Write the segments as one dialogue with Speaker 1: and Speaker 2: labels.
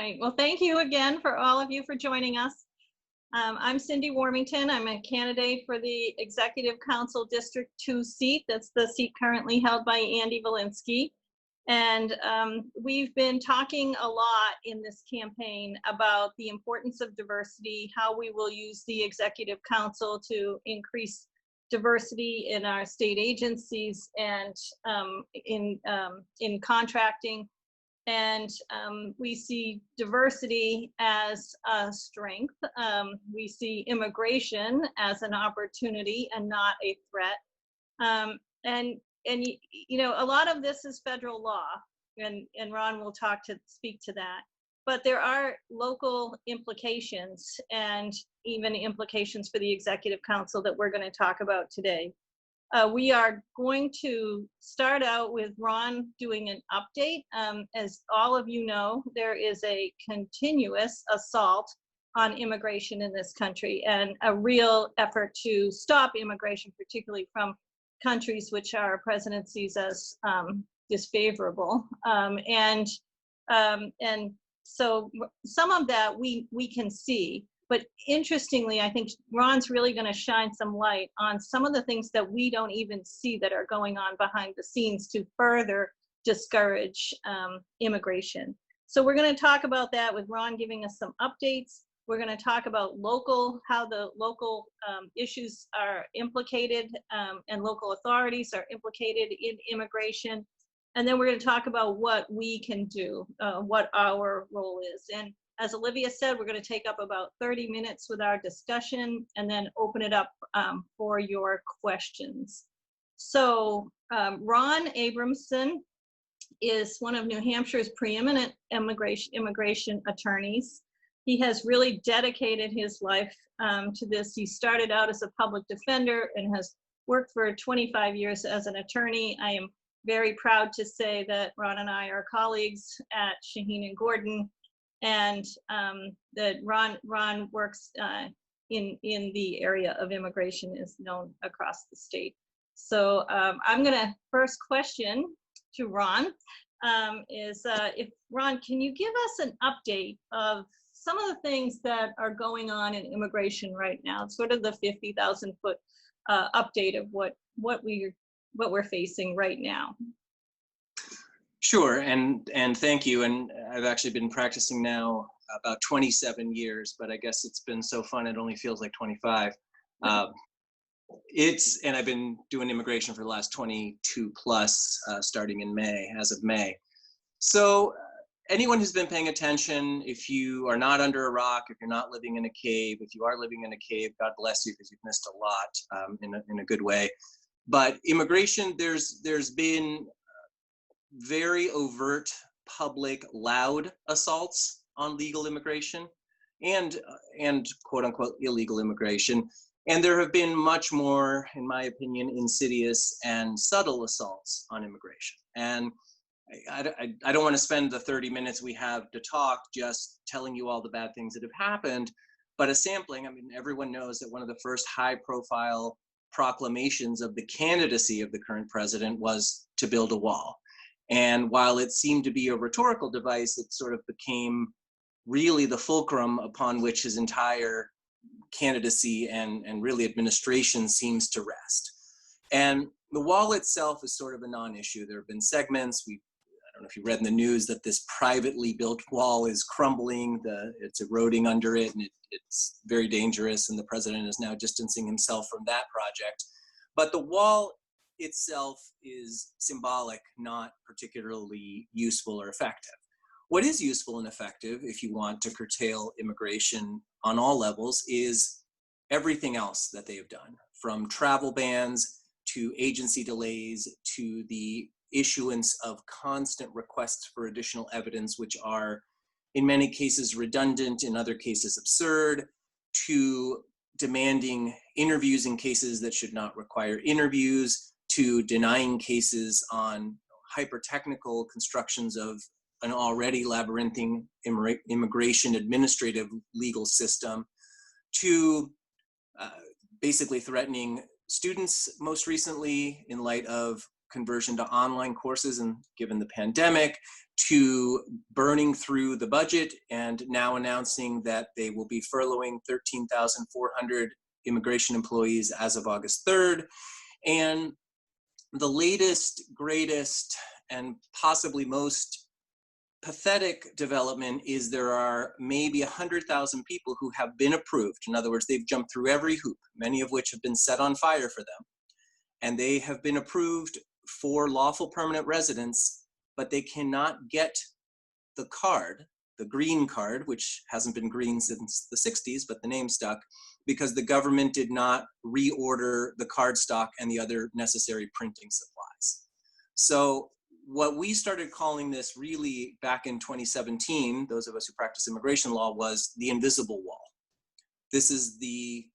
Speaker 1: right. Well, thank you again for all of you for joining us. I'm Cinde Warmington. I'm a candidate for the Executive Council District 2 seat. That's the seat currently held by Andy Valinsky. And we've been talking a lot in this campaign about the importance of diversity, how we will use the Executive Council to increase diversity in our state agencies and in contracting. And we see diversity as a strength. We see immigration as an opportunity and not a threat. And you know, a lot of this is federal law, and Ron will speak to that. But there are local implications and even implications for the Executive Council that we're going to talk about today. We are going to start out with Ron doing an update. As all of you know, there is a continuous assault on immigration in this country and a real effort to stop immigration, particularly from countries which our president sees as disfavorable. And so some of that we can see. But interestingly, I think Ron's really going to shine some light on some of the things that we don't even see that are going on behind the scenes to further discourage immigration. So we're going to talk about that with Ron giving us some updates. We're going to talk about how the local issues are implicated and local authorities are implicated in immigration. And then we're going to talk about what we can do, what our role is. And as Olivia said, we're going to take up about 30 minutes with our discussion and then open it up for your questions. So Ron Abramson is one of New Hampshire's preeminent immigration attorneys. He has really dedicated his life to this. He started out as a public defender and has worked for 25 years as an attorney. I am very proud to say that Ron and I are colleagues at Shaheen Gordon, and that Ron works in the area of immigration, is known across the state. So I'm gonna first question to Ron if Ron, can you give us an update of some of the things that are going on in immigration right now, sort of the 50,000 foot update of what we're facing right now?
Speaker 2: Sure, and thank you. And I've actually been practicing now about 27 years, but I guess it's been so fun it only feels like 25. And I've been doing immigration for the last 22 plus, starting in May, as of May. So anyone who's been paying attention, if you are not under a rock, if you're not living in a cave, if you are living in a cave, God bless you, because you've missed a lot in a good way. But immigration, there's been very overt, public, loud assaults on legal immigration and quote unquote illegal immigration. And there have been much more, in my opinion, insidious and subtle assaults on immigration. And I don't want to spend the 30 minutes we have to talk just telling you all the bad things that have happened, but a sampling. I mean, everyone knows that one of the first high-profile proclamations of the candidacy of the current president was to build a wall. And while it seemed to be a rhetorical device, it sort of became really the fulcrum upon which his entire candidacy and really administration seems to rest. And the wall itself is sort of a non-issue. There have been segments. I don't know if you read in the news that this privately built wall is crumbling, it's eroding under it, and it's very dangerous, and the president is now distancing himself from that project. But the wall itself is symbolic, not particularly useful or effective. What is useful and effective, if you want to curtail immigration on all levels, is everything else that they have done, from travel bans to agency delays to the issuance of constant requests for additional evidence, which are in many cases redundant, in other cases absurd, to demanding interviews in cases that should not require interviews, to denying cases on hyper-technical constructions of an already labyrinthine immigration administrative legal system, to basically threatening students most recently in light of conversion to online courses and given the pandemic, to burning through the budget and now announcing that they will be furloughing 13,400 immigration employees as of August 3rd. And the latest, greatest, and possibly most pathetic development is there are maybe 100,000 people who have been approved. In other words, they've jumped through every hoop, many of which have been set on fire for them. And they have been approved for lawful permanent residence, but they cannot get the card, the green card, which hasn't been green since the 60s, but the name stuck, because the government did not reorder the card stock and the other necessary printing supplies. So what we started calling this really back in 2017, those of us who practice immigration law, was the invisible wall. This is the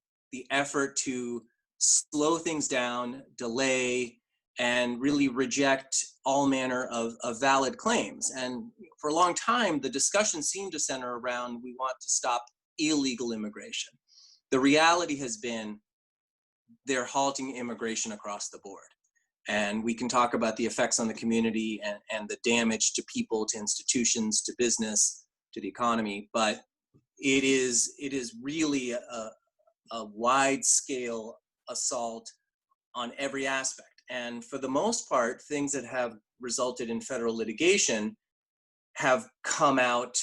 Speaker 2: effort to slow things down, delay, and really reject all manner of valid claims. And for a long time, the discussion seemed to center around, we want to stop illegal immigration. The reality has been they're halting immigration across the board. And we can talk about the effects on the community and the damage to people, to institutions, to business, to the economy. But it is really a wide-scale assault on every aspect. And for the most part, things that have resulted in federal litigation have come out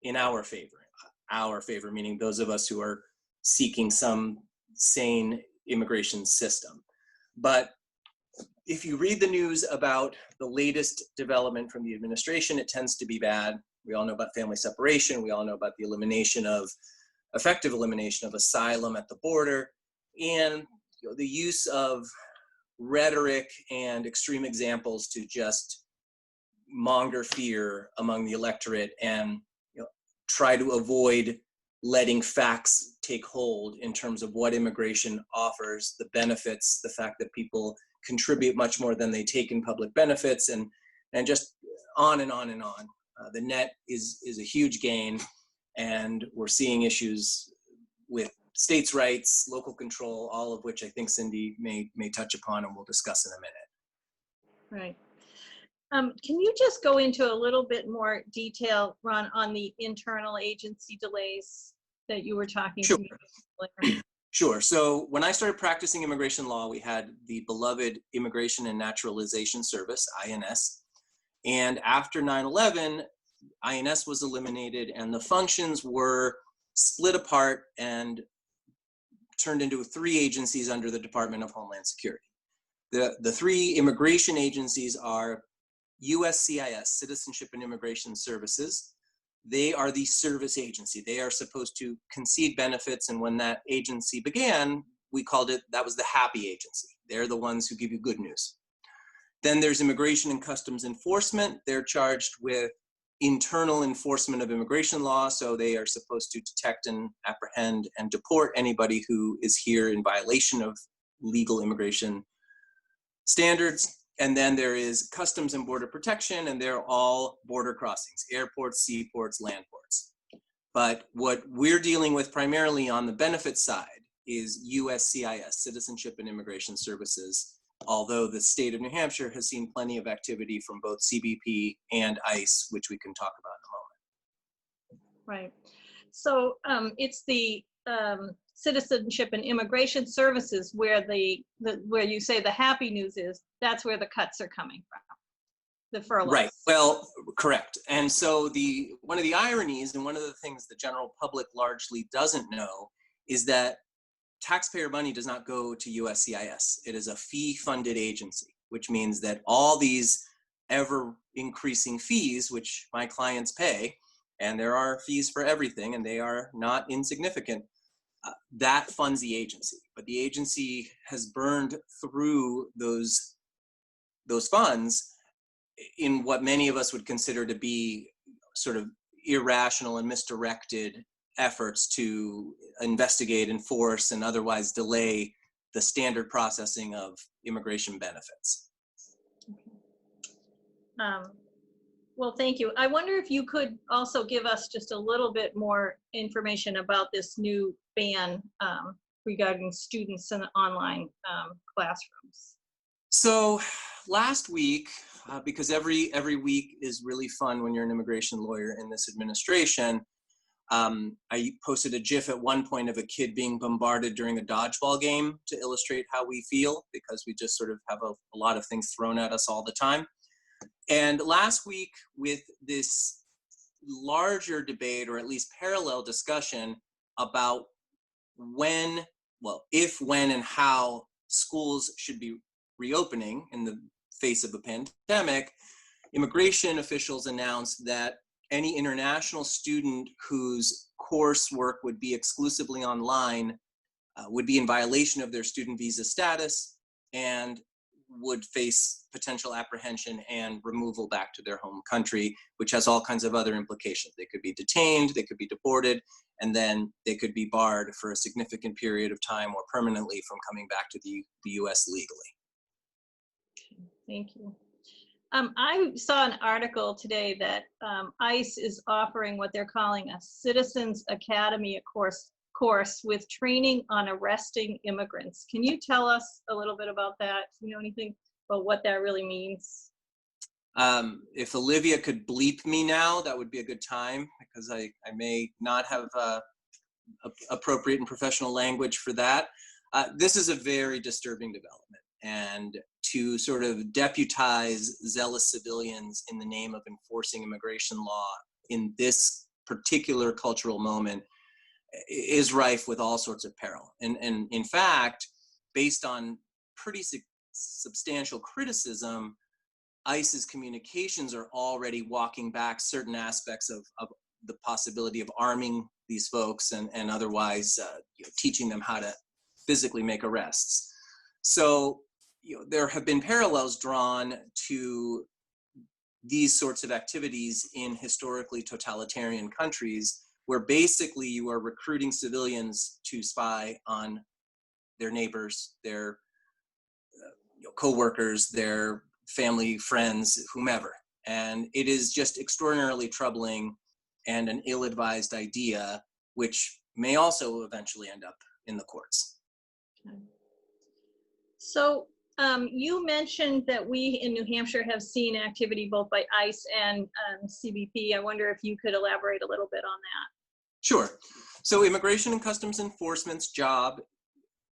Speaker 2: in our favor, meaning those of us who are seeking some sane immigration system. But if you read the news about the latest development from the administration, it tends to be bad. We all know about family separation. We all know about the effective elimination of asylum at the border, and the use of rhetoric and extreme examples to just monger fear among the electorate and try to avoid letting facts take hold in terms of what immigration offers, the benefits, the fact that people contribute much more than they take in public benefits, and just on and on and on. The net is a huge gain, and we're seeing issues with states' rights, local control, all of which I think Cindy may touch upon and we'll discuss in a minute.
Speaker 1: Right. Can you just go into a little bit more detail, Ron, on the internal agency delays that you were talking
Speaker 2: Sure.
Speaker 1: to me earlier?
Speaker 2: Sure. So when I started practicing immigration law, we had the beloved Immigration and Naturalization Service, INS. And after 9/11, INS was eliminated and the functions were split apart and turned into 3 agencies under the Department of Homeland Security. The 3 immigration agencies are USCIS, Citizenship and Immigration Services. They are the service agency. They are supposed to concede benefits, and when that agency began, we called it, that was the happy agency. They're the ones who give you good news. Then there's Immigration and Customs Enforcement. They're charged with internal enforcement of immigration law, so they are supposed to detect and apprehend and deport anybody who is here in violation of legal immigration standards. And then there is Customs and Border Protection, and they're all border crossings, airports, seaports, land ports. But what we're dealing with primarily on the benefit side is USCIS, Citizenship and Immigration Services, although the state of New Hampshire has seen plenty of activity from both CBP and ICE, which we can talk about in a moment.
Speaker 1: Right. So it's the Citizenship and Immigration Services where where you say the happy news is, that's where the cuts are coming from, the furloughs.
Speaker 2: Right. Well, correct. And so one of the ironies and one of the things the general public largely doesn't know is that taxpayer money does not go to USCIS. It is a fee-funded agency, which means that all these ever-increasing fees, which my clients pay, and there are fees for everything, and they are not insignificant, that funds the agency. But the agency has burned through those funds in what many of us would consider to be sort of irrational and misdirected efforts to investigate, enforce, and otherwise delay the standard processing of immigration benefits.
Speaker 1: Well, thank you. I wonder if you could also give us just a little bit more information about this new ban regarding students in online classrooms.
Speaker 2: So last week, because every week is really fun when you're an immigration lawyer in this administration, I posted a GIF at one point of a kid being bombarded during a dodgeball game to illustrate how we feel, because we just sort of have a lot of things thrown at us all the time. And last week, with this larger debate, or at least parallel discussion about if, when, and how schools should be reopening in the face of a pandemic, immigration officials announced that any international student whose coursework would be exclusively online would be in violation of their student visa status and would face potential apprehension and removal back to their home country, which has all kinds of other implications. They could be detained, they could be deported, and then they could be barred for a significant period of time or permanently from coming back to the US legally.
Speaker 1: Thank you. I saw an article today that ICE is offering what they're calling a Citizens Academy course with training on arresting immigrants. Can you tell us a little bit about that? Do you know anything about what that really means?
Speaker 2: If Olivia could bleep me now, that would be a good time, because I may not have appropriate and professional language for that. This is a very disturbing development, and to sort of deputize zealous civilians in the name of enforcing immigration law in this particular cultural moment is rife with all sorts of peril. And in fact, based on pretty substantial criticism, ICE's communications are already walking back certain aspects of the possibility of arming these folks and otherwise teaching them how to physically make arrests. So there have been parallels drawn to these sorts of activities in historically totalitarian countries, where basically you are recruiting civilians to spy on their neighbors, their co-workers, their family, friends, whomever. And it is just extraordinarily troubling and an ill-advised idea, which may also eventually end up in the courts.
Speaker 1: Okay. So you mentioned that we in New Hampshire have seen activity both by ICE and CBP. I wonder if you could elaborate a little bit on that.
Speaker 2: Sure. So Immigration and Customs Enforcement's job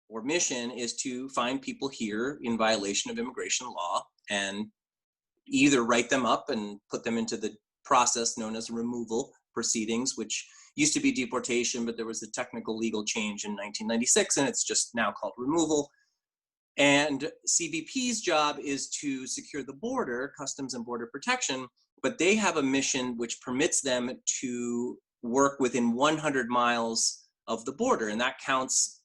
Speaker 2: or mission is to find people here in violation of immigration law and either write them up and put them into the process known as removal proceedings, which used to be deportation, but there was a technical legal change in 1996, and it's just now called removal. And CBP's job is to secure the border, Customs and Border Protection, but they have a mission which permits them to work within 100 miles of the border, and that counts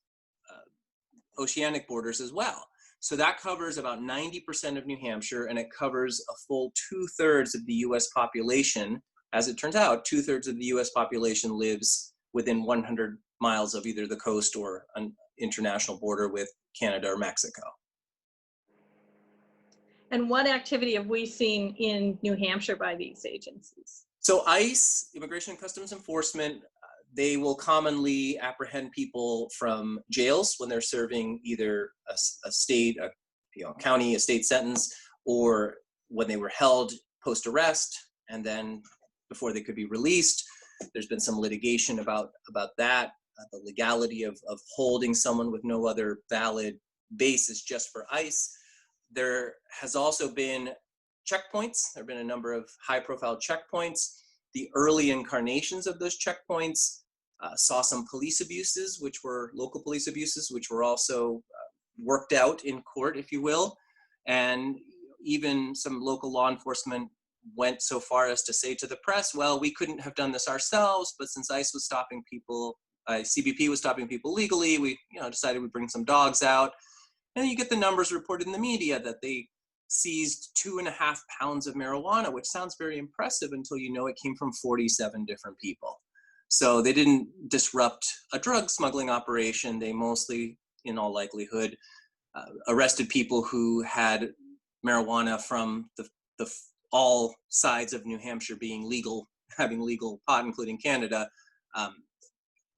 Speaker 2: oceanic borders as well. So that covers about 90% of New Hampshire, and it covers a full 2/3 of the US population. As it turns out, 2/3 of the US population lives within 100 miles of either the coast or an international border with Canada or Mexico.
Speaker 1: And what activity have we seen in New Hampshire by these agencies?
Speaker 2: So ICE, Immigration and Customs Enforcement, they will commonly apprehend people from jails when they're serving either a state, county, a state sentence, or when they were held post-arrest, and then before they could be released. There's been some litigation about that, the legality of holding someone with no other valid basis just for ICE. There has also been checkpoints. There have been a number of high-profile checkpoints. The early incarnations of those checkpoints saw some police abuses, which were local police abuses, which were also worked out in court, if you will. And even some local law enforcement went so far as to say to the press, well, we couldn't have done this ourselves, but since ICE was stopping people, CBP was stopping people legally, we decided we'd bring some dogs out. And you get the numbers reported in the media that they seized 2.5 pounds of marijuana, which sounds very impressive until you know it came from 47 different people. So they didn't disrupt a drug smuggling operation. They mostly, in all likelihood, arrested people who had marijuana from the all sides of New Hampshire being legal, having legal pot, including Canada.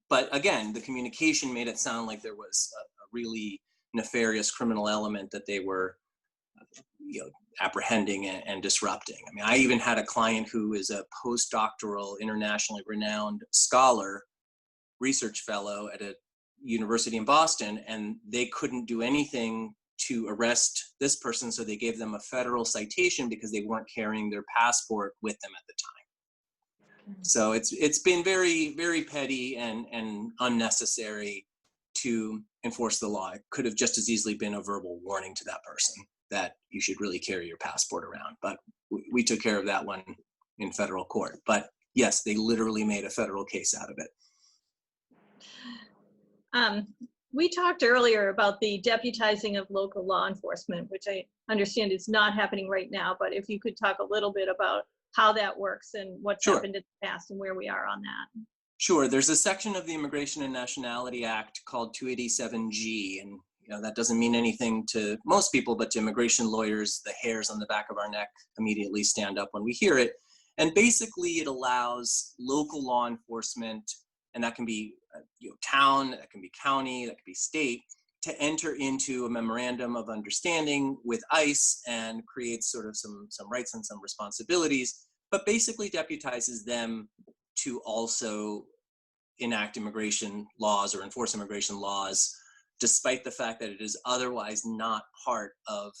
Speaker 2: But again, the communication made it sound like there was a really nefarious criminal element that they were apprehending and disrupting. I mean, I even had a client who is a postdoctoral, internationally renowned scholar, research fellow at a university in Boston, and they couldn't do anything to arrest this person, so they gave them a federal citation because they weren't carrying their passport with them at the time. So it's been very, very petty and unnecessary to enforce the law. It could have just as easily been a verbal warning to that person that you should really carry your passport around. But we took care of that one in federal court. But yes, they literally made a federal case out of it.
Speaker 1: We talked earlier about the deputizing of local law enforcement, which I understand is not happening right now, but if you could talk a little bit about how that works and what's
Speaker 2: Sure.
Speaker 1: happened in the past and where we are on that.
Speaker 2: Sure. There's a section of the Immigration and Nationality Act called 287G, and that doesn't mean anything to most people, but to immigration lawyers, the hairs on the back of our neck immediately stand up when we hear it. And basically, it allows local law enforcement, and that can be town, that can be county, that can be state, to enter into a memorandum of understanding with ICE and creates sort of some rights and some responsibilities, but basically deputizes them to also enact immigration laws or enforce immigration laws, despite the fact that it is otherwise not part of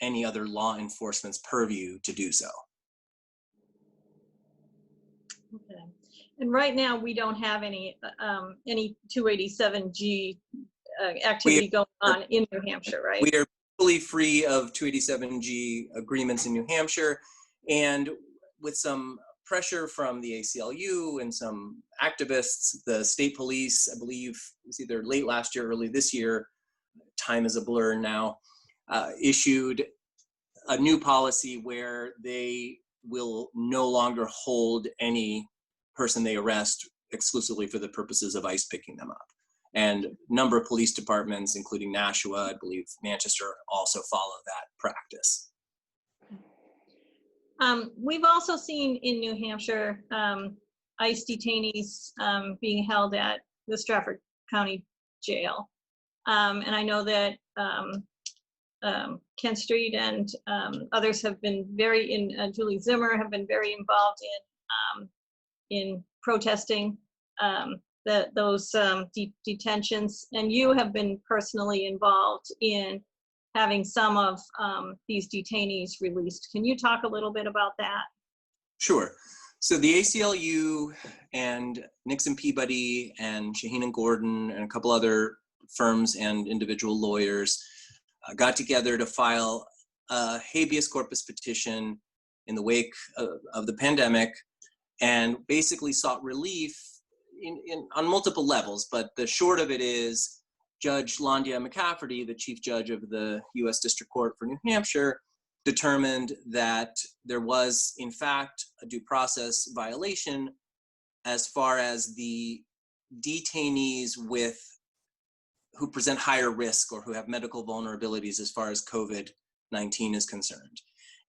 Speaker 2: any other law enforcement's purview to do so.
Speaker 1: Okay. And right now, we don't have any 287G activity going on in New Hampshire, right?
Speaker 2: We are fully free of 287G agreements in New Hampshire, and with some pressure from the ACLU and some activists, the state police, I believe it was either late last year, early this year, time is a blur now, issued a new policy where they will no longer hold any person they arrest exclusively for the purposes of ICE picking them up. And a number of police departments, including Nashua, I believe Manchester, also follow that practice.
Speaker 1: We've also seen in New Hampshire ICE detainees being held at the Strafford County Jail. And I know that Kent Street and others have been Julie Zimmer have been very involved in protesting those detentions. And you have been personally involved in having some of these detainees released. Can you talk a little bit about that?
Speaker 2: Sure. So the ACLU and Nixon Peabody and Shaheen Gordon and a couple other firms and individual lawyers got together to file a habeas corpus petition in the wake of the pandemic, and basically sought relief on multiple levels. But the short of it is, Judge Londia McCafferty, the Chief Judge of the U.S. District Court for New Hampshire, determined that there was, in fact, a due process violation as far as the detainees who present higher risk or who have medical vulnerabilities as far as COVID-19 is concerned.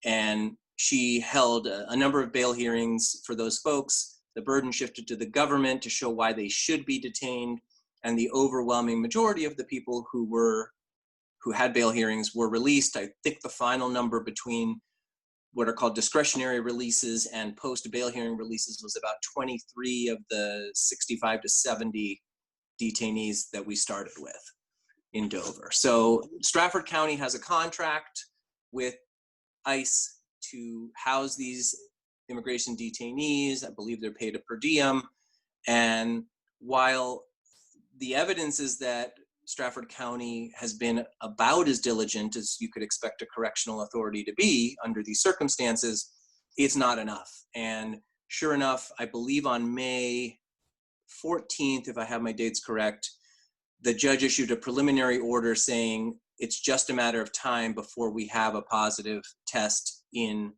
Speaker 2: And she held a number of bail hearings for those folks. The burden shifted to the government to show why they should be detained. And the overwhelming majority of the people who had bail hearings were released. I think the final number between what are called discretionary releases and post-bail hearing releases was about 23 of the 65 to 70 detainees that we started with in Dover. So Strafford County has a contract with ICE to house these immigration detainees. I believe they're paid a per diem. And while the evidence is that Strafford County has been about as diligent as you could expect a correctional authority to be under these circumstances, it's not enough. And sure enough, I believe on May 14th, if I have my dates correct, the judge issued a preliminary order saying it's just a matter of time before we have a positive test in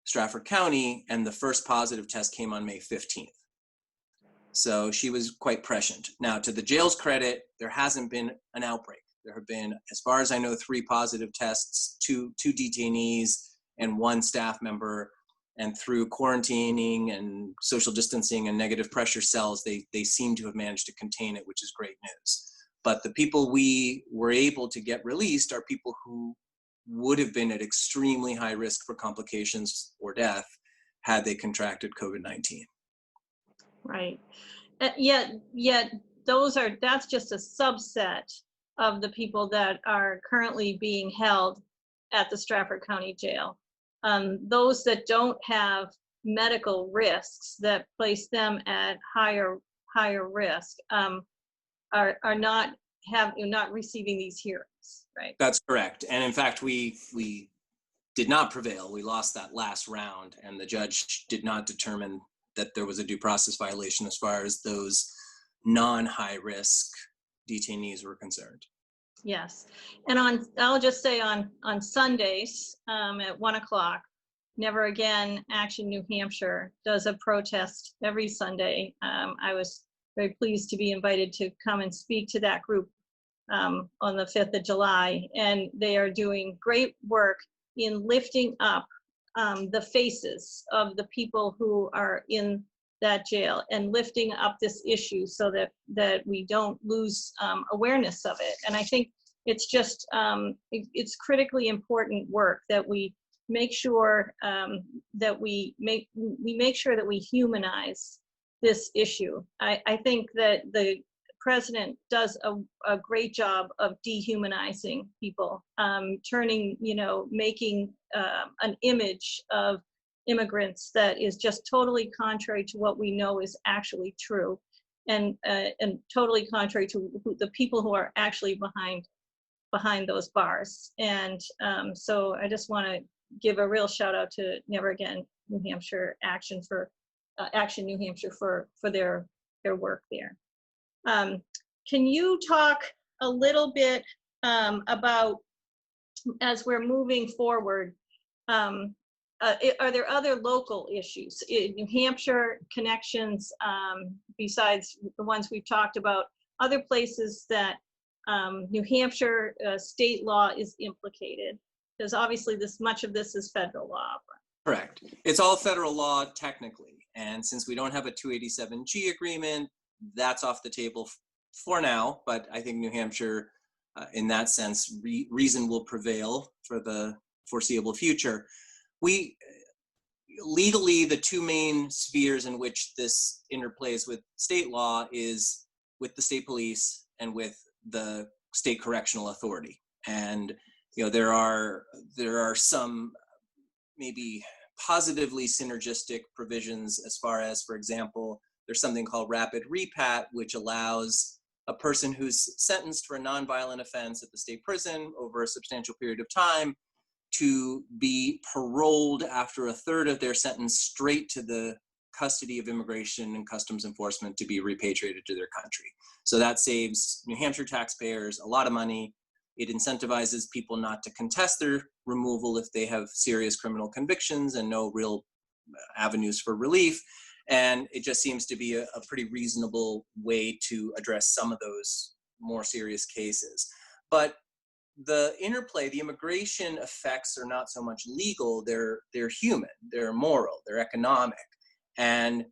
Speaker 2: Strafford County, and the first positive test came on May 15th. So she was quite prescient. Now, to the jail's credit, there hasn't been an outbreak. There have been, as far as I know, 3 positive tests, two detainees and 1 staff member. And through quarantining and social distancing and negative pressure cells, they seem to have managed to contain it, which is great news. But the people we were able to get released are people who would have been at extremely high risk for complications or death had they contracted COVID-19.
Speaker 1: Right. Yet that's just a subset of the people that are currently being held at the Strafford County Jail. Those that don't have medical risks that place them at higher risk are not receiving these hearings, right?
Speaker 2: That's correct. And in fact, we did not prevail. We lost that last round, and the judge did not determine that there was a due process violation as far as those non-high risk detainees were concerned.
Speaker 1: Yes. And I'll just say on Sundays at 1:00, Never Again Action New Hampshire does a protest every Sunday. I was very pleased to be invited to come and speak to that group on the 5th of July. And they are doing great work in lifting up the faces of the people who are in that jail and lifting up this issue so that we don't lose awareness of it. And I think it's just, it's critically important work that we make sure that we make sure that we humanize this issue. I think that the president does a great job of dehumanizing people, making an image of immigrants that is just totally contrary to what we know is actually true, and totally contrary to the people who are actually behind those bars. And so I just want to give a real shout out to Never Again New Hampshire Action New Hampshire for their work there. Can you talk a little bit about, as we're moving forward, are there other local issues in New Hampshire connections, besides the ones we've talked about, other places that New Hampshire state law is implicated? Because obviously much of this is federal law.
Speaker 2: Correct. It's all federal law technically. And since we don't have a 287G agreement, that's off the table for now. But I think New Hampshire, in that sense, reason will prevail for the foreseeable future. Legally, the two main spheres in which this interplays with state law is with the state police and with the state correctional authority. And there are some maybe positively synergistic provisions as far as, for example, there's something called rapid repat, which allows a person who's sentenced for a nonviolent offense at the state prison over a substantial period of time to be paroled after a third of their sentence straight to the custody of Immigration and Customs Enforcement to be repatriated to their country. So that saves New Hampshire taxpayers a lot of money. It incentivizes people not to contest their removal if they have serious criminal convictions and no real avenues for relief. And it just seems to be a pretty reasonable way to address some of those more serious cases. But the interplay, the immigration effects are not so much legal, they're human, they're moral, they're economic. And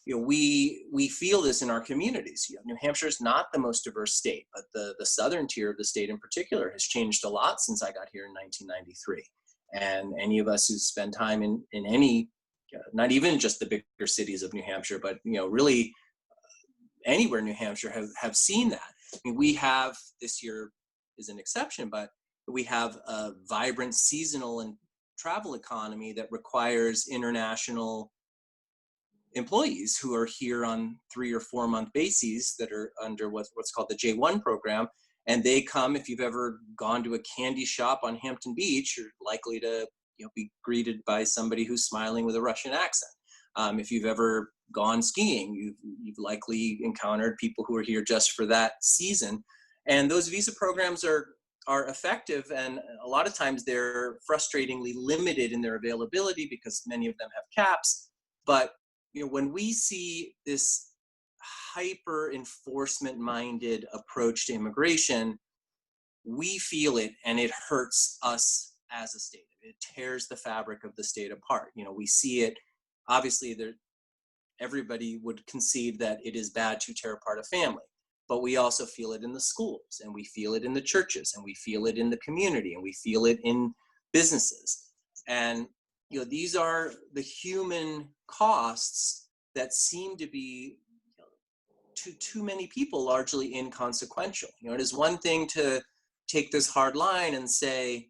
Speaker 2: we feel this in our communities. New Hampshire is not the most diverse state, but the southern tier of the state in particular has changed a lot since I got here in 1993. And any of us who spend time in any, not even just the bigger cities of New Hampshire, but really anywhere in New Hampshire have seen that. I mean, we have, this year is an exception, but we have a vibrant seasonal and travel economy that requires international employees who are here on 3 or 4 month bases that are under what's called the J1 program. And they come, if you've ever gone to a candy shop on Hampton Beach, you're likely to be greeted by somebody who's smiling with a Russian accent. If you've ever gone skiing, you've likely encountered people who are here just for that season. And those visa programs are effective, and a lot of times they're frustratingly limited in their availability because many of them have caps. But when we see this hyper enforcement minded approach to immigration, we feel it, and it hurts us as a state. It tears the fabric of the state apart. We see it, obviously everybody would concede that it is bad to tear apart a family. but we also feel it in the schools, and we feel it in the churches, and we feel it in the community, and we feel it in businesses. And these are the human costs that seem to be, to too many people, largely inconsequential. It is one thing to take this hard line and say,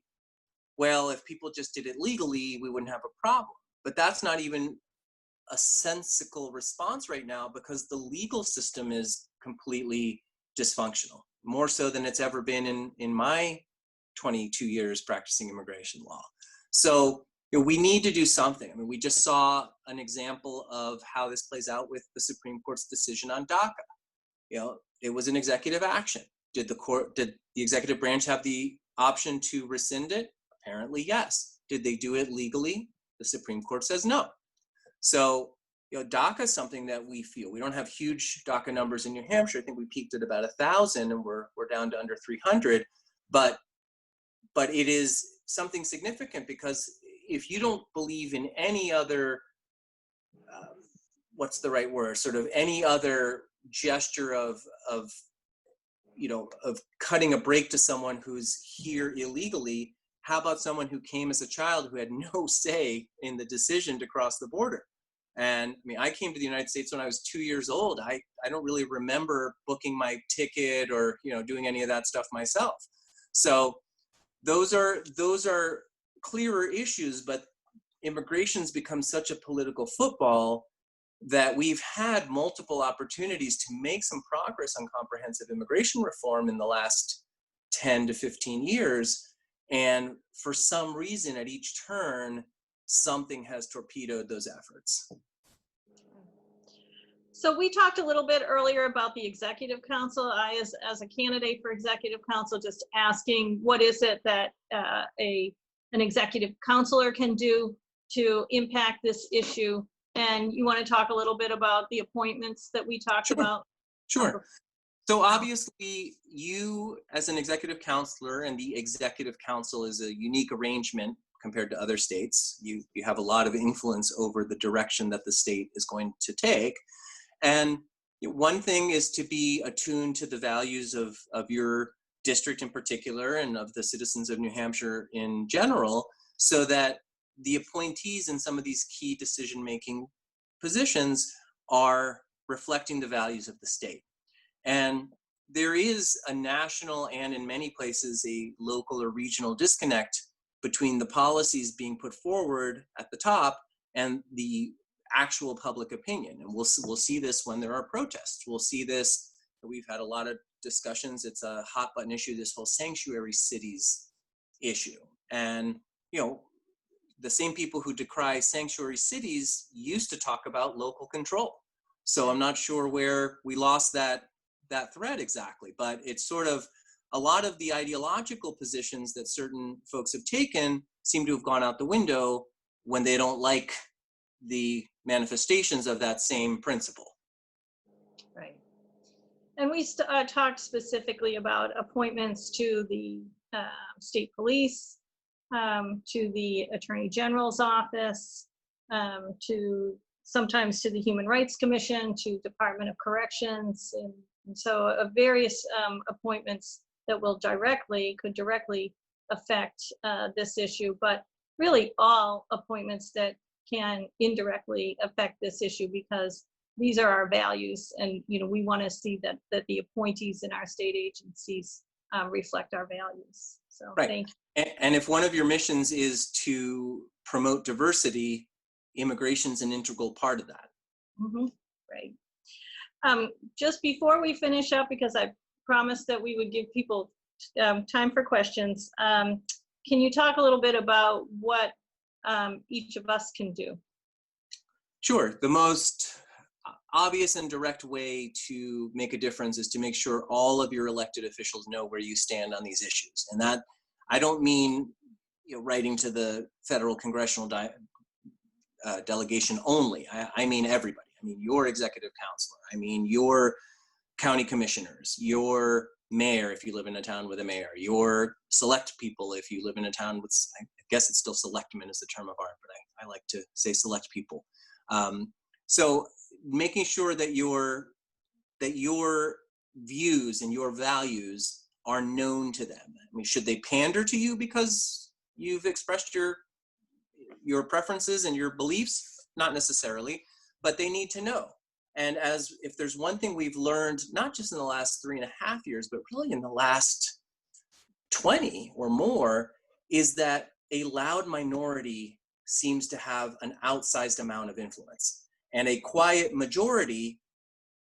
Speaker 2: well, if people just did it legally, we wouldn't have a problem. But that's not even a sensical response right now, because the legal system is completely dysfunctional, more so than it's ever been in my 22 years practicing immigration law. So we need to do something. I mean, we just saw an example of how this plays out with the Supreme Court's decision on DACA. It was an executive action. Did the executive branch have the option to rescind it? Apparently, yes. Did they do it legally? The Supreme Court says no. So, DACA is something that we feel. We don't have huge DACA numbers in New Hampshire. I think we peaked at about 1,000, and we're down to under 300. But it is something significant, because if you don't believe in any other, what's the right word? Sort of any other gesture of cutting a break to someone who's here illegally, how about someone who came as a child who had no say in the decision to cross the border? And I mean, I came to the United States when I was 2 years old. I don't really remember booking my ticket or doing any of that stuff myself. So those are clearer issues, but immigration's become such a political football that we've had multiple opportunities to make some progress on comprehensive immigration reform in the last 10 to 15 years. And for some reason, at each turn, something has torpedoed those efforts.
Speaker 1: So we talked a little bit earlier about the executive council. I, as a candidate for executive council, just asking what is it that an executive counselor can do to impact this issue? And you want to talk a little bit about the appointments that we talked about?
Speaker 2: Sure. So obviously, you as an executive counselor, and the executive council is a unique arrangement compared to other states. You have a lot of influence over the direction that the state is going to take. And one thing is to be attuned to the values of your district in particular, and of the citizens of New Hampshire in general, so that the appointees in some of these key decision-making positions are reflecting the values of the state. And there is a national, and in many places a local or regional, disconnect between the policies being put forward at the top and the actual public opinion. And we'll see this when there are protests. We'll see this. We've had a lot of discussions. It's a hot button issue, this whole sanctuary cities issue. And the same people who decry sanctuary cities used to talk about local control. So I'm not sure where we lost that thread exactly, but it's sort of a lot of the ideological positions that certain folks have taken seem to have gone out the window when they don't like the manifestations of that same principle.
Speaker 1: Right. And we talked specifically about appointments to the state police, to the Attorney General's office, sometimes to the Human Rights Commission, to Department of Corrections, and so various appointments that could directly affect this issue, but really all appointments that can indirectly affect this issue, because these are our values, and we want to see that the appointees in our state agencies reflect our values. So
Speaker 2: right.
Speaker 1: Thank you.
Speaker 2: And if one of your missions is to promote diversity, immigration's an integral part of that.
Speaker 1: Mm-hmm. Right. Just before we finish up, because I promised that we would give people time for questions, can you talk a little bit about what each of us can do?
Speaker 2: Sure. The most obvious and direct way to make a difference is to make sure all of your elected officials know where you stand on these issues. And that, I don't mean writing to the federal congressional delegation only. I mean everybody. I mean your executive counselor. I mean your county commissioners, your mayor if you live in a town with a mayor, your select people if you live in a town with, I guess it's still selectmen is the term of art, but I like to say select people. So making sure that your views and your values are known to them. I mean, should they pander to you because you've expressed your preferences and your beliefs? Not necessarily, but they need to know. And if there's one thing we've learned, not just in the last 3.5 years, but really in the last 20 or more, is that a loud minority seems to have an outsized amount of influence. And a quiet majority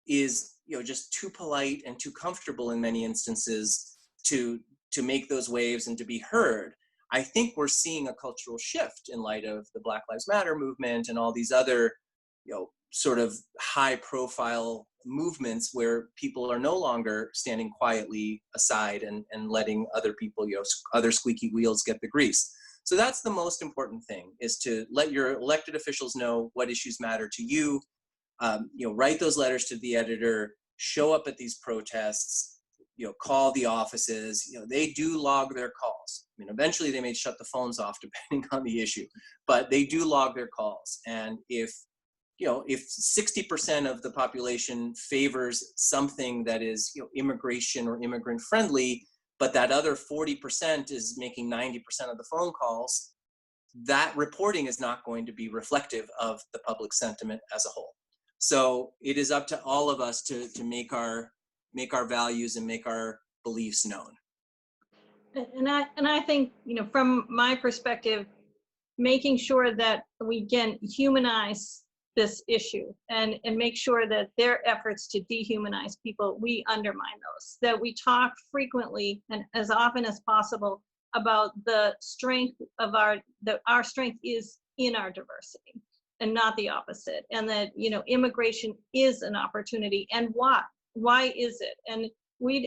Speaker 2: is, just too polite and too comfortable in many instances to make those waves and to be heard. I think we're seeing a cultural shift in light of the Black Lives Matter movement and all these other, sort of high profile movements where people are no longer standing quietly aside and letting other people, other squeaky wheels get the grease. So that's the most important thing, is to let your elected officials know what issues matter to you. Write those letters to the editor, show up at these protests, call the offices. They do log their calls. I mean, eventually they may shut the phones off depending on the issue, but they do log their calls. And if 60% of the population favors something that is, immigration or immigrant friendly, but that other 40% is making 90% of the phone calls, that reporting is not going to be reflective of the public sentiment as a whole. So it is up to all of us to make our values and make our beliefs known.
Speaker 1: And I think, from my perspective, making sure that we can humanize this issue and make sure that their efforts to dehumanize people, we undermine those, that we talk frequently and as often as possible about the strength of our strength is in our diversity and not the opposite. And that, immigration is an opportunity. And why is it? And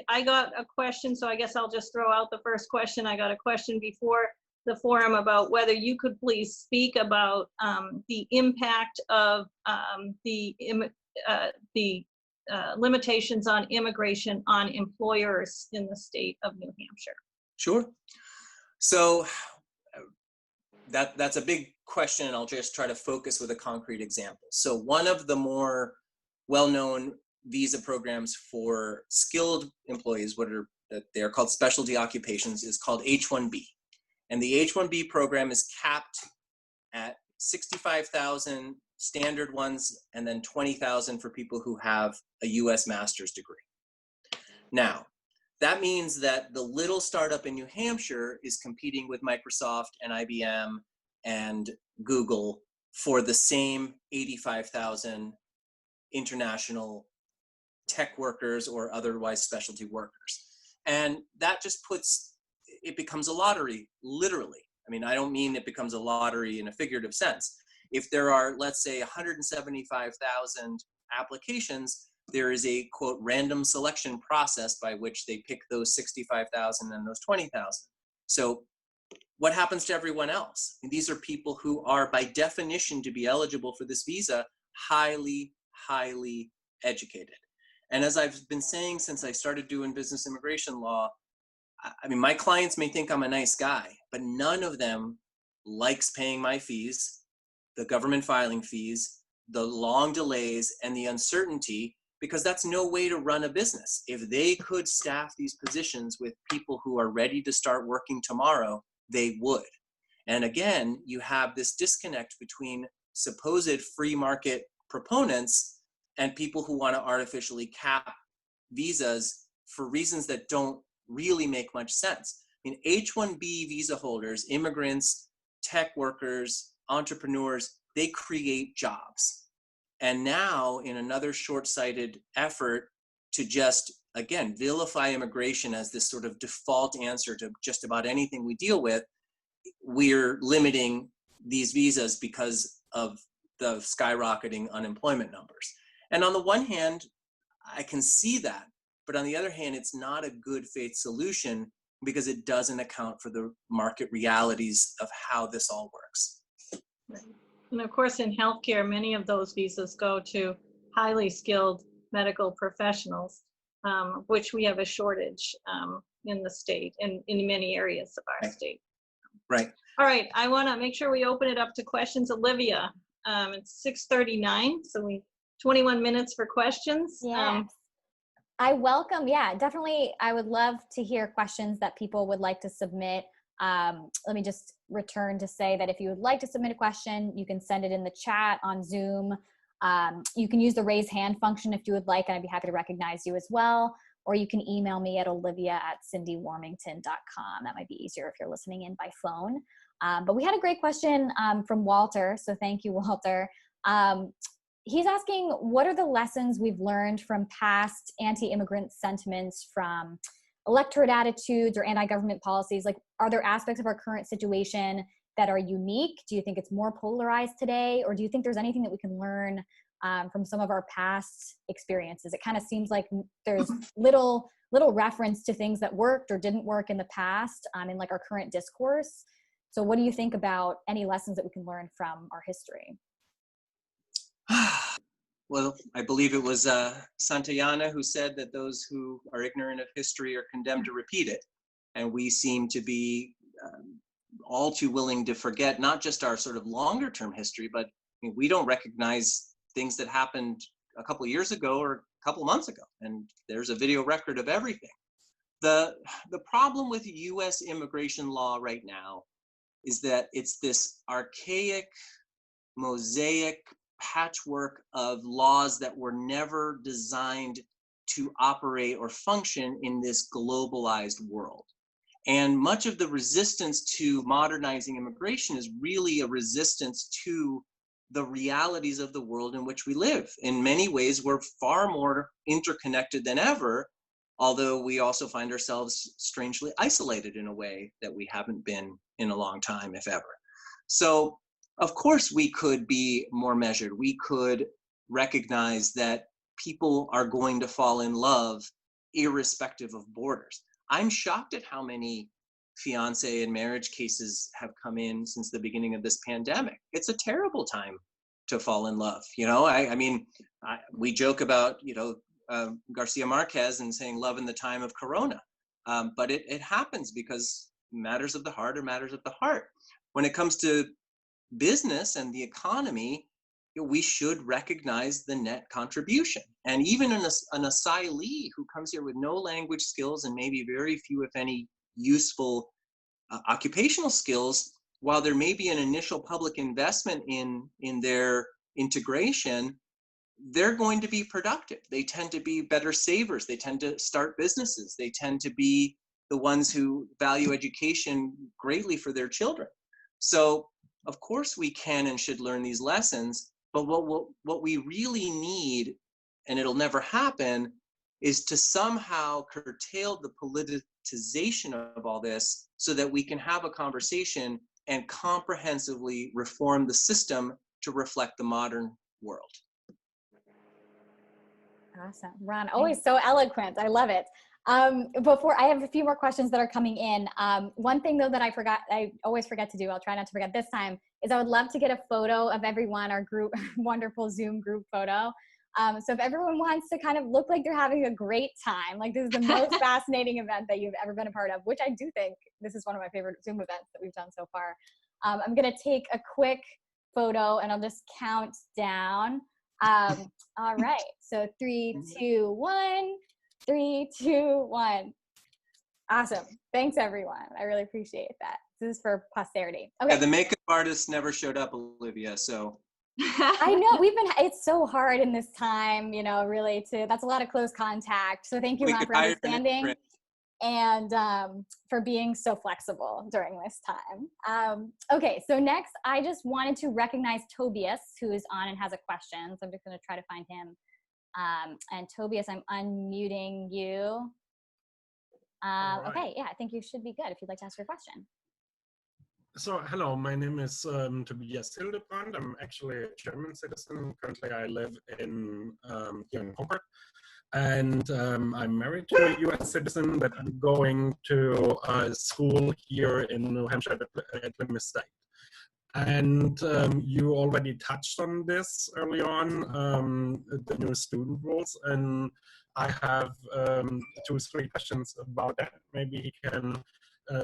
Speaker 1: I got a question, so I guess I'll just throw out the first question. I got a question before the forum about whether you could please speak about the impact of the limitations on immigration on employers in the state of New Hampshire.
Speaker 2: Sure. So that's a big question, and I'll just try to focus with a concrete example. So one of the more well-known visa programs for skilled employees, they are called specialty occupations, is called H-1B. And the H-1B program is capped at 65,000 standard ones, and then 20,000 for people who have a U.S. master's degree. Now, that means that the little startup in New Hampshire is competing with Microsoft and IBM and Google for the same 85,000 international tech workers or otherwise specialty workers. And that just it becomes a lottery, literally. I mean, I don't mean it becomes a lottery in a figurative sense. If there are, let's say, 175,000 applications, there is a, quote, random selection process by which they pick those 65,000 and those 20,000. So what happens to everyone else? And these are people who are, by definition, to be eligible for this visa, highly, highly educated. And as I've been saying since I started doing business immigration law, I mean, my clients may think I'm a nice guy, but none of them likes paying my fees, the government filing fees, the long delays, and the uncertainty, because that's no way to run a business. If they could staff these positions with people who are ready to start working tomorrow, they would. And again, you have this disconnect between supposed free market proponents and people who want to artificially cap visas for reasons that don't really make much sense. I mean, H-1B visa holders, immigrants, tech workers, entrepreneurs, they create jobs. And now, in another short-sighted effort to just, again, vilify immigration as this sort of default answer to just about anything we deal with, we're limiting these visas because of the skyrocketing unemployment numbers. And on the one hand, I can see that. But on the other hand, it's not a good faith solution because it doesn't account for the market realities of how this all works.
Speaker 1: Right. And of course, in healthcare, many of those visas go to highly skilled medical professionals, which we have a shortage in the state and in many areas of our state.
Speaker 2: Right.
Speaker 1: All right, I want to make sure we open it up to questions. Olivia, it's 6:39, so 21 minutes for questions.
Speaker 3: Yeah. Definitely. I would love to hear questions that people would like to submit. Let me just return to say that if you would like to submit a question, you can send it in the chat on Zoom. You can use the raise hand function if you would like, and I'd be happy to recognize you as well. Or you can email me at olivia@cindewarmington.com. That might be easier if you're listening in by phone. But we had a great question from Walter, so thank you, Walter. He's asking, what are the lessons we've learned from past anti-immigrant sentiments, from electorate attitudes or anti-government policies? Like, are there aspects of our current situation that are unique? Do you think it's more polarized today? Or do you think there's anything that we can learn from some of our past experiences? It kind of seems like there's little reference to things that worked or didn't work in the past in like our current discourse. So what do you think about any lessons that we can learn from our history?
Speaker 2: Well, I believe it was Santayana who said that those who are ignorant of history are condemned to repeat it. And we seem to be all too willing to forget not just our sort of longer term history, but we don't recognize things that happened a couple of years ago or a couple of months ago. And there's a video record of everything. The problem with US immigration law right now is that it's this archaic mosaic patchwork of laws that were never designed to operate or function in this globalized world. And much of the resistance to modernizing immigration is really a resistance to the realities of the world in which we live. In many ways, we're far more interconnected than ever, although we also find ourselves strangely isolated in a way that we haven't been in a long time, if ever. So, of course, we could be more measured. We could recognize that people are going to fall in love irrespective of borders. I'm shocked at how many fiancé and marriage cases have come in since the beginning of this pandemic. It's a terrible time to fall in love. We joke about, Garcia Marquez and saying love in the time of Corona. But it happens because matters of the heart are matters of the heart. When it comes to business and the economy, we should recognize the net contribution. And even an asylee who comes here with no language skills and maybe very few, if any, useful occupational skills, while there may be an initial public investment in their integration, they're going to be productive. They tend to be better savers. They tend to start businesses. They tend to be the ones who value education greatly for their children. So, of course, we can and should learn these lessons, but what we really need, and it'll never happen, is to somehow curtail the politicization of all this so that we can have a conversation and comprehensively reform the system to reflect the modern world.
Speaker 3: Awesome. Ron, always so eloquent. I love it. Before, I have a few more questions that are coming in. One thing though that I always forget to do, I'll try not to forget this time, is I would love to get a photo of everyone, our group, wonderful Zoom group photo. So if everyone wants to kind of look like they're having a great time, like this is the most fascinating event that you've ever been a part of, which I do think this is one of my favorite Zoom events that we've done so far. I'm gonna take a quick photo and I'll just count down. All right, so 3, 2, 1. 3, 2, 1. Awesome. Thanks, everyone. I really appreciate that. This is for posterity. Okay.
Speaker 2: Yeah, the makeup artist never showed up, Olivia, so.
Speaker 3: I know, it's so hard in this time, really that's a lot of close contact. So thank you, Ron, for understanding and for being so flexible during this time. Okay, so next, I just wanted to recognize Tobias, who is on and has a question. So I'm just going to try to find him. And Tobias, I'm unmuting you. Right. Okay, yeah, I think you should be good if you'd like to ask your question.
Speaker 4: So, hello, my name is Tobias Hildebrand. I'm actually a German citizen. Currently, I live in here in Concord. And I'm married to a US citizen, but I'm going to school here in New Hampshire at Plymouth State. And you already touched on this early on, the new student rules, and I have 2 or 3 questions about that. Maybe he can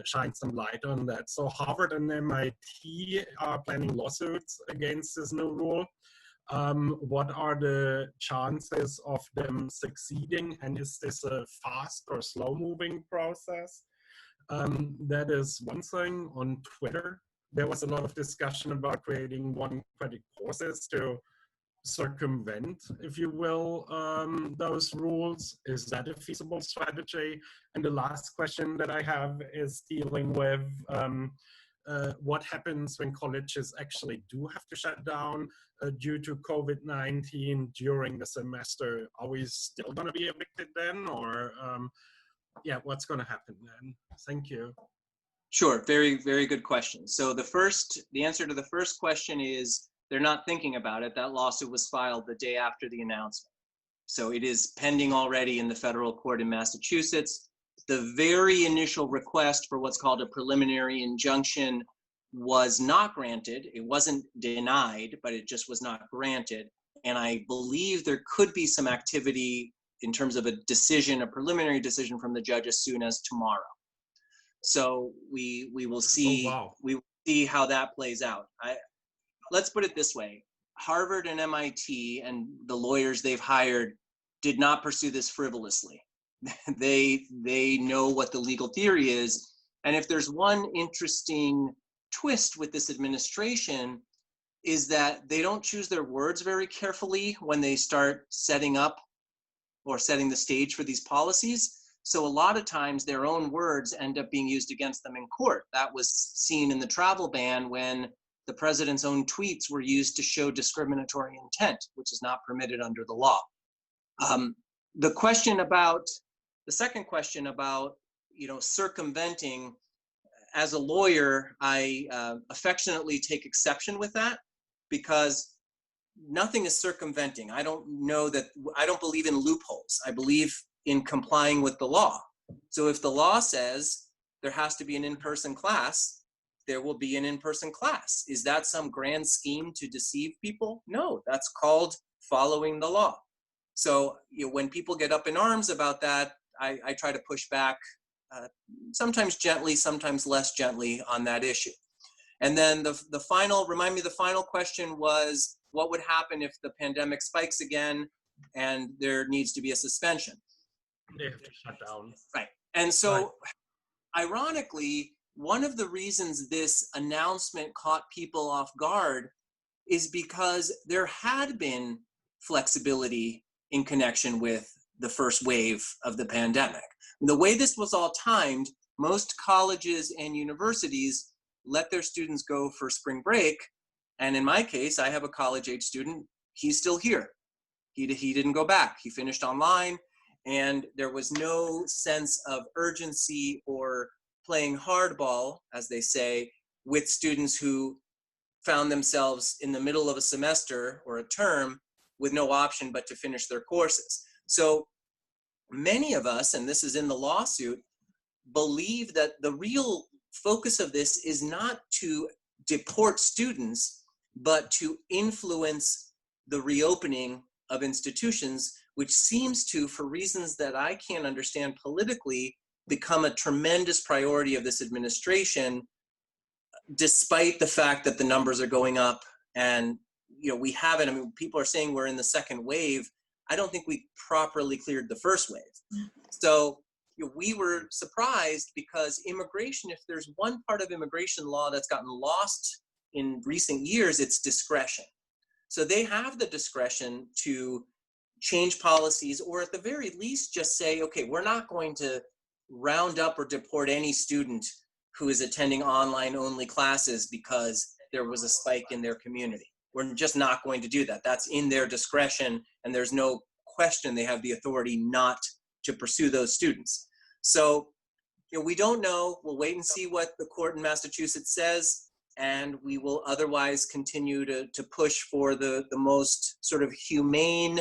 Speaker 4: shine some light on that. So Harvard and MIT are planning lawsuits against this new rule. What are the chances of them succeeding? And is this a fast or slow moving process? That is one thing. On Twitter, there was a lot of discussion about creating one credit courses to circumvent, if you will, those rules. Is that a feasible strategy? And the last question that I have is dealing with what happens when colleges actually do have to shut down due to COVID-19 during the semester. Are we still going to be evicted then, or yeah, what's going to happen then? Thank you.
Speaker 2: Sure, very, very good question. So the answer to the first question is they're not thinking about it. That lawsuit was filed the day after the announcement. So it is pending already in the federal court in Massachusetts. The very initial request for what's called a preliminary injunction was not granted. It wasn't denied, but it just was not granted. And I believe there could be some activity in terms of a decision, a preliminary decision from the judge as soon as tomorrow. So we will see.
Speaker 4: Oh, wow.
Speaker 2: We will see how that plays out. Let's put it this way: Harvard and MIT and the lawyers they've hired did not pursue this frivolously. They know what the legal theory is, and if there's one interesting twist with this administration, is that they don't choose their words very carefully when they start setting up or setting the stage for these policies. So a lot of times their own words end up being used against them in court. That was seen in the travel ban when the president's own tweets were used to show discriminatory intent, which is not permitted under the law. The second question about, circumventing, as a lawyer, I affectionately take exception with that, because nothing is circumventing. I don't believe in loopholes. I believe in complying with the law. So if the law says there has to be an in-person class, there will be an in-person class. Is that some grand scheme to deceive people? No, that's called following the law. So when people get up in arms about that, I try to push back, sometimes gently, sometimes less gently on that issue. And then the final question was, what would happen if the pandemic spikes again and there needs to be a suspension?
Speaker 4: They have to shut down.
Speaker 2: Right. And so, ironically, one of the reasons this announcement caught people off guard is because there had been flexibility in connection with the first wave of the pandemic. The way this was all timed, most colleges and universities let their students go for spring break. And in my case, I have a college-age student. He's still here. He didn't go back. He finished online, and there was no sense of urgency or playing hardball, as they say, with students who found themselves in the middle of a semester or a term with no option but to finish their courses. So many of us, and this is in the lawsuit, believe that the real focus of this is not to deport students, but to influence the reopening of institutions, which seems to, for reasons that I can't understand politically, become a tremendous priority of this administration, despite the fact that the numbers are going up. And we haven't, people are saying we're in the second wave. I don't think we properly cleared the first wave. So we were surprised, because immigration, if there's one part of immigration law that's gotten lost in recent years, it's discretion. So they have the discretion to change policies, or at the very least just say, okay, we're not going to round up or deport any student who is attending online only classes because there was a spike in their community. We're just not going to do that. That's in their discretion, and there's no question they have the authority not to pursue those students. So, we don't know. We'll wait and see what the court in Massachusetts says, and we will otherwise continue to push for the most sort of humane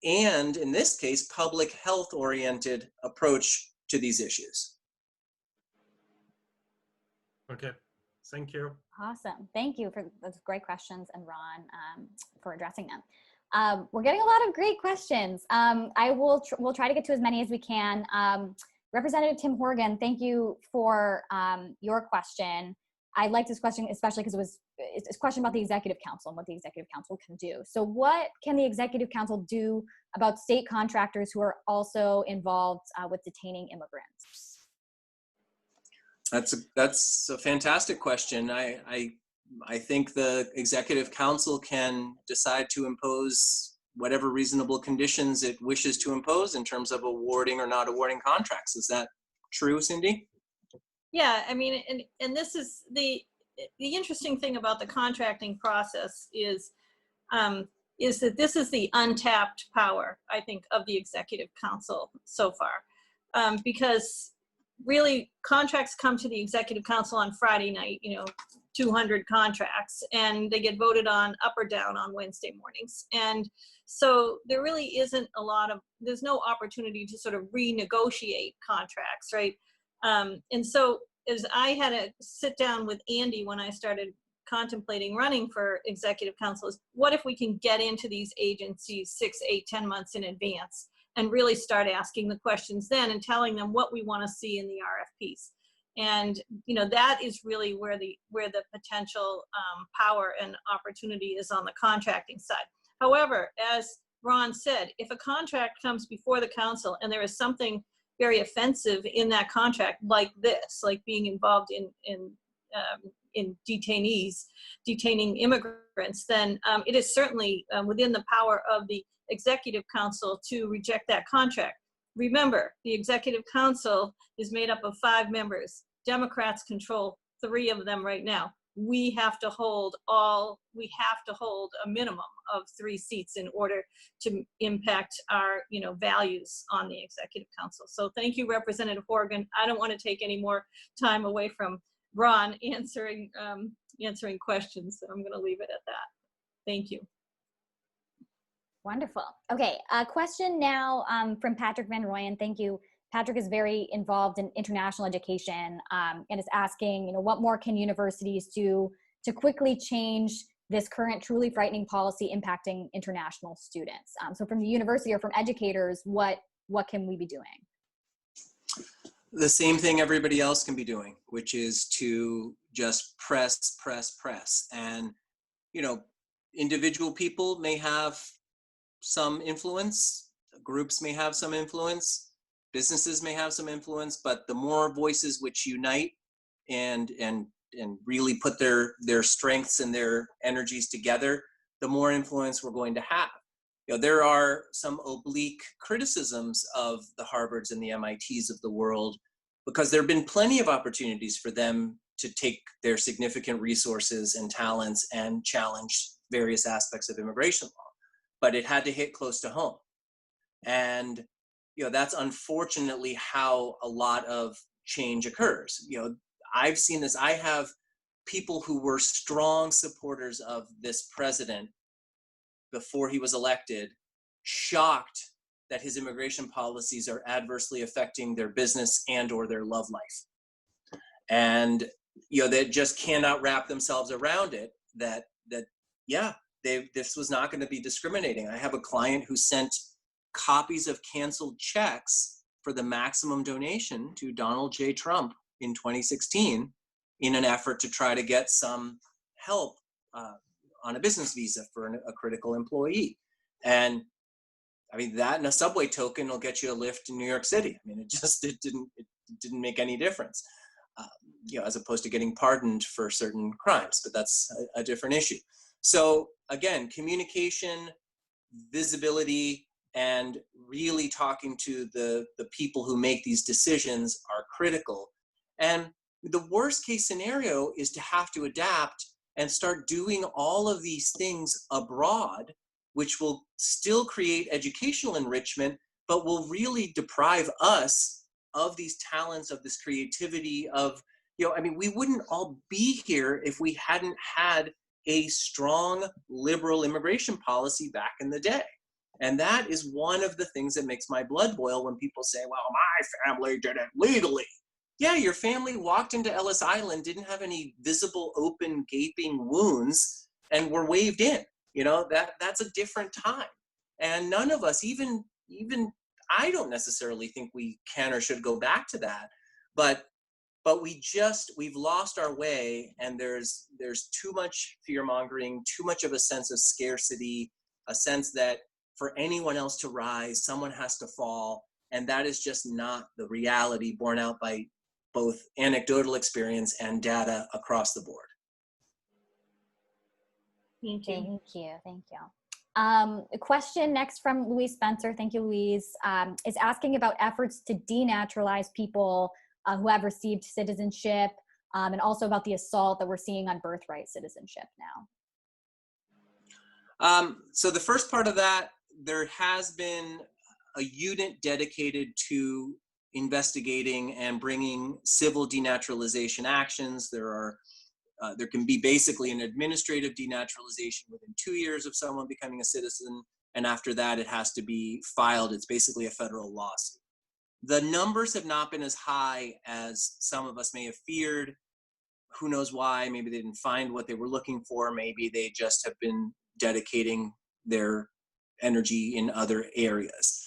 Speaker 2: and, in this case, public health-oriented approach to these issues.
Speaker 4: Okay, thank you.
Speaker 3: Awesome. Thank you for those great questions, and Ron, for addressing them. We're getting a lot of great questions. We'll try to get to as many as we can. Representative Tim Horgan, thank you for your question. I like this question, especially because it's a question about the executive council and what the executive council can do. So what can the executive council do about state contractors who are also involved with detaining immigrants?
Speaker 2: That's a fantastic question. I think the executive council can decide to impose whatever reasonable conditions it wishes to impose in terms of awarding or not awarding contracts. Is that true, Cinde?
Speaker 1: Yeah, I mean, and this is the interesting thing about the contracting process is that this is the untapped power, I think, of the executive council so far, because really contracts come to the executive council on Friday night, 200 contracts, and they get voted on up or down on Wednesday mornings. And so there really isn't there's no opportunity to sort of renegotiate contracts, right? And so as I had to sit down with Andy when I started contemplating running for executive council, is what if we can get into these agencies 6, 8, 10 months in advance and really start asking the questions then and telling them what we want to see in the RFPs. And that is really where the potential power and opportunity is on the contracting side. However, as Ron said, if a contract comes before the council and there is something very offensive in that contract, like this, like being involved in detaining immigrants, then it is certainly within the power of the executive council to reject that contract. Remember, the executive council is made up of 5 members. Democrats control 3 of them right now. We have to hold a minimum of 3 seats in order to impact our, values on the executive council. So thank you, Representative Horgan. I don't want to take any more time away from Ron answering questions, so I'm going to leave it at that. Thank you.
Speaker 3: Wonderful. Okay, a question now from Patrick Van Rooyen. Thank you. Patrick is very involved in international education and is asking, what more can universities do to quickly change this current truly frightening policy impacting international students? So from the university or from educators, what can we be doing?
Speaker 2: The same thing everybody else can be doing, which is to just press. And, individual people may have some influence, groups may have some influence, businesses may have some influence, but the more voices which unite and really put their strengths and their energies together, the more influence we're going to have. There are some oblique criticisms of the Harvards and the MITs of the world because there have been plenty of opportunities for them to take their significant resources and talents and challenge various aspects of immigration law. But it had to hit close to home. And, that's unfortunately how a lot of change occurs. I've seen this. I have people who were strong supporters of this president before he was elected, shocked that his immigration policies are adversely affecting their business and or their love life. And, they just cannot wrap themselves around it that this was not going to be discriminating. I have a client who sent copies of canceled checks for the maximum donation to Donald J. Trump in 2016 in an effort to try to get some help on a business visa for a critical employee. And I mean, that and a subway token will get you a lift in New York City. I mean, it didn't make any difference, as opposed to getting pardoned for certain crimes, but that's a different issue. So again, communication, visibility, and really talking to the people who make these decisions are critical. And the worst case scenario is to have to adapt and start doing all of these things abroad, which will still create educational enrichment, but will really deprive us of these talents, of this creativity, of, we wouldn't all be here if we hadn't had a strong liberal immigration policy back in the day. And that is one of the things that makes my blood boil when people say, well, my family did it legally. Yeah, your family walked into Ellis Island, didn't have any visible, open, gaping wounds, and were waved in. That's a different time. And none of us, even I don't necessarily think we can or should go back to that. But but we've lost our way, and there's too much fear mongering, too much of a sense of scarcity, a sense that for anyone else to rise, someone has to fall. And that is just not the reality borne out by both anecdotal experience and data across the board.
Speaker 1: Thank you.
Speaker 3: Thank you. Thank you. A question next from Louise Spencer. Thank you, Louise. Is asking about efforts to denaturalize people who have received citizenship, and also about the assault that we're seeing on birthright citizenship now.
Speaker 2: So the first part of that, there has been a unit dedicated to investigating and bringing civil denaturalization actions. There can be basically an administrative denaturalization within 2 years of someone becoming a citizen, and after that it has to be filed. It's basically a federal lawsuit. The numbers have not been as high as some of us may have feared. Who knows why? Maybe they didn't find what they were looking for. Maybe they just have been dedicating their energy in other areas.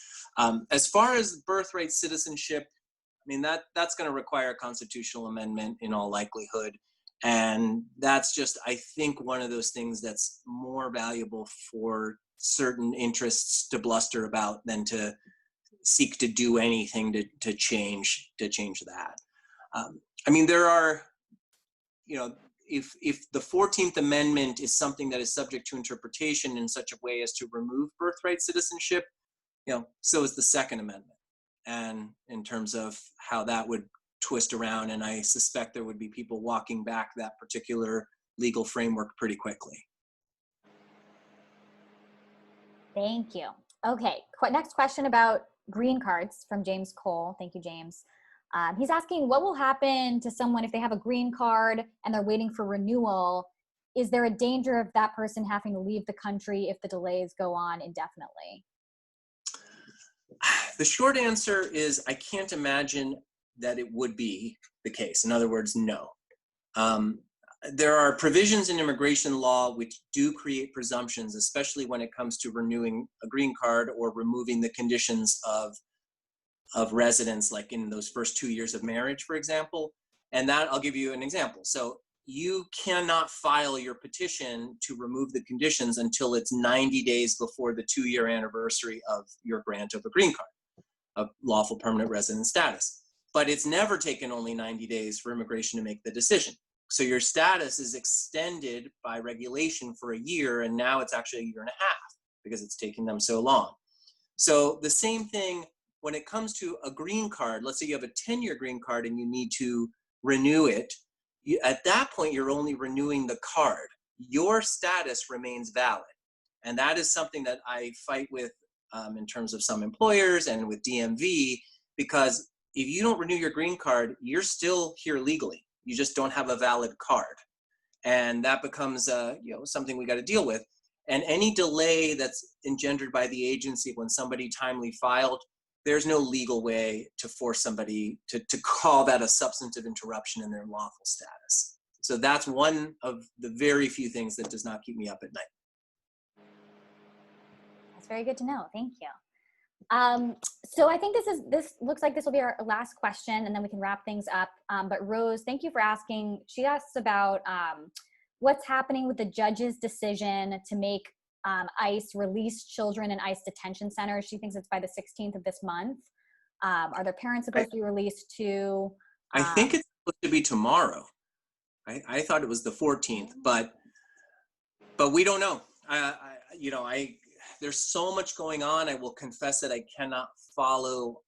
Speaker 2: As far as birthright citizenship, I mean, that's going to require a constitutional amendment in all likelihood. And that's just, I think, one of those things that's more valuable for certain interests to bluster about than to seek to do anything to change that. I mean, there are, if the 14th Amendment is something that is subject to interpretation in such a way as to remove birthright citizenship, so is the Second Amendment, and in terms of how that would twist around, and I suspect there would be people walking back that particular legal framework pretty quickly.
Speaker 3: Thank you. Okay, next question about green cards from James Cole. Thank you, James. He's asking, what will happen to someone if they have a green card and they're waiting for renewal? Is there a danger of that person having to leave the country if the delays go on indefinitely?
Speaker 2: The short answer is I can't imagine that it would be the case. In other words, no. There are provisions in immigration law which do create presumptions, especially when it comes to renewing a green card or removing the conditions of residence, like in those first 2 years of marriage, for example. And that, I'll give you an example. So you cannot file your petition to remove the conditions until it's 90 days before the 2-year anniversary of your grant of a green card, of lawful permanent resident status. But it's never taken only 90 days for immigration to make the decision. So your status is extended by regulation for a year, and now it's actually a year and a half because it's taking them so long. So the same thing when it comes to a green card. Let's say you have a 10-year green card and you need to renew it. At that point, you're only renewing the card. Your status remains valid. And that is something that I fight with in terms of some employers and with DMV, because if you don't renew your green card, you're still here legally. You just don't have a valid card. And that becomes something we got to deal with. And any delay that's engendered by the agency when somebody timely filed, there's no legal way to force somebody to call that a substantive interruption in their lawful status. So that's one of the very few things that does not keep me up at night.
Speaker 3: That's very good to know. Thank you. So I think this looks like this will be our last question, and then we can wrap things up. But Rose, thank you for asking. She asks about what's happening with the judge's decision to make ICE release children in ICE detention centers. She thinks it's by the 16th of this month. Are their parents supposed to be released too?
Speaker 2: I think it's supposed to be tomorrow. I thought it was the 14th, but we don't know. There's so much going on. I will confess that I cannot follow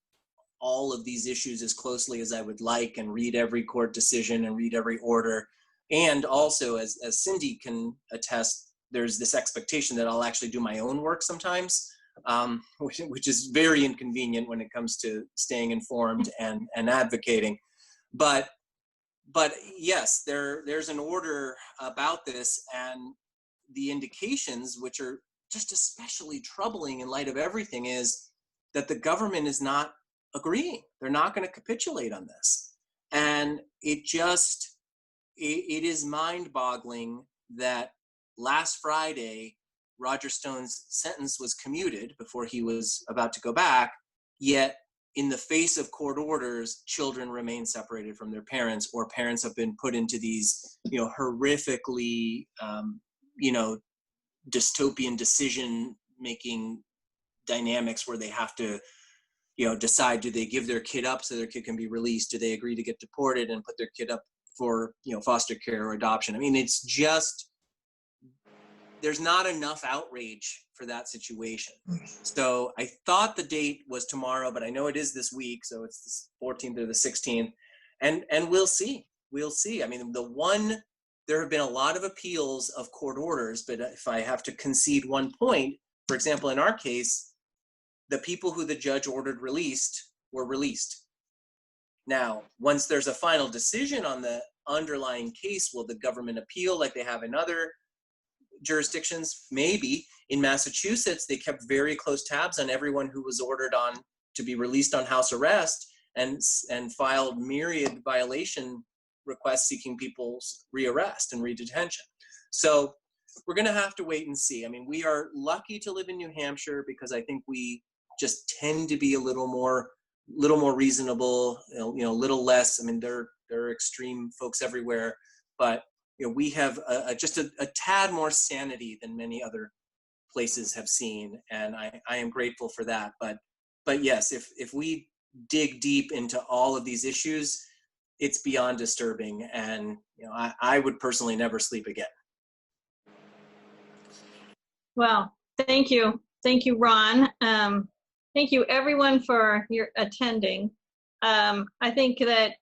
Speaker 2: all of these issues as closely as I would like and read every court decision and read every order. And also, as Cinde can attest, there's this expectation that I'll actually do my own work sometimes, which is very inconvenient when it comes to staying informed and advocating. But yes, there's an order about this, and the indications, which are just especially troubling in light of everything, is that the government is not agreeing. They're not going to capitulate on this. And it is mind-boggling that last Friday, Roger Stone's sentence was commuted before he was about to go back, yet in the face of court orders, children remain separated from their parents, or parents have been put into these, horrifically, dystopian decision-making dynamics where they have to, decide, do they give their kid up so their kid can be released? Do they agree to get deported and put their kid up for, foster care or adoption? I mean, it's just, there's not enough outrage for that situation. So I thought the date was tomorrow, but I know it is this week. So it's the 14th or the 16th. And we'll see. We'll see. I mean, there have been a lot of appeals of court orders, but if I have to concede one point, for example, in our case, the people who the judge ordered released were released. Now, once there's a final decision on the underlying case, will the government appeal like they have in other jurisdictions? Maybe. In Massachusetts, they kept very close tabs on everyone who was ordered on to be released on house arrest and filed myriad violation requests seeking people's rearrest and redetention. So we're going to have to wait and see. I mean, we are lucky to live in New Hampshire because I think we just tend to be a little more reasonable, a little less. I mean, there are extreme folks everywhere, but we have just a tad more sanity than many other places have seen, and I am grateful for that. But yes, if we dig deep into all of these issues, it's beyond disturbing, and I would personally never sleep again.
Speaker 1: Well, thank you, Ron. Thank you, everyone, for your attending. I think that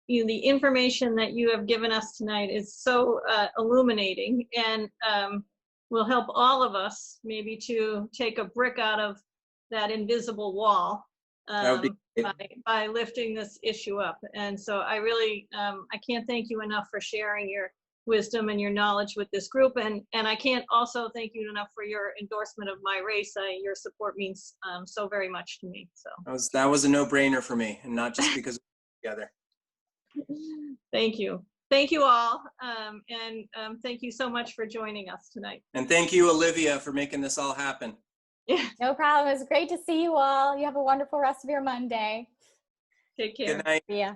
Speaker 1: the information that you have given us tonight is so illuminating, and will help all of us maybe to take a brick out of that invisible wall by lifting this issue up. And so I really, I can't thank you enough for sharing your wisdom and your knowledge with this group. And I can't also thank you enough for your endorsement of my race. Your support means so very much to me. So
Speaker 2: that was a no-brainer for me, and not just because we're together.
Speaker 1: Thank you. Thank you all. And thank you so much for joining us tonight.
Speaker 2: And thank you, Olivia, for making this all happen.
Speaker 1: Yeah.
Speaker 3: No problem. It was great to see you all. You have a wonderful rest of your Monday.
Speaker 1: Take care.
Speaker 2: Good night.
Speaker 3: See ya.